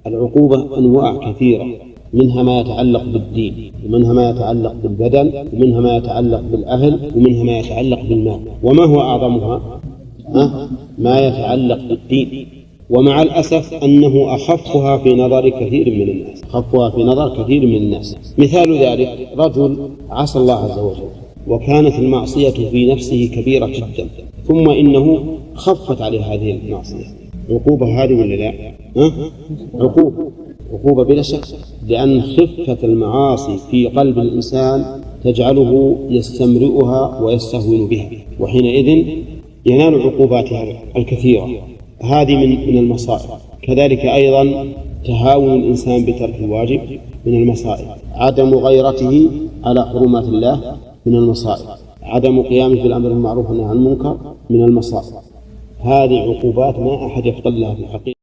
العقوبة أنواع كثيرة، منها ما يتعلق بالدين، ومنها ما يتعلق بالبدن، ومنها ما يتعلق بالأهل، ومنها ما يتعلق بالمال. وما هو أعظمها؟ ما يتعلق بالدين، ومع الأسف أنه أخفها في نظر كثير من الناس، أخفها في نظر كثير من الناس. مثال ذلك رجل عصى الله عز وجل وكانت المعصية في نفسه كبيرة جدا، ثم إنه خفت عليه هذه المعصية، عقوبة هذه ولا لا؟ عقوبة بلا شك، لأن خفة المعاصي في قلب الإنسان تجعله يستمرئها ويستهون بها، وحينئذ ينال عقوباتها الكثيرة. هذه من المصائب. كذلك أيضا تهاون الإنسان بترك الواجب من المصائب، عدم غيرته على حرمات الله من المصائب، عدم قيامه بالأمر بالمعروف والنهي عن المنكر من المصائب. هذه عقوبات ما أحد يفضل لها في الحقيقة.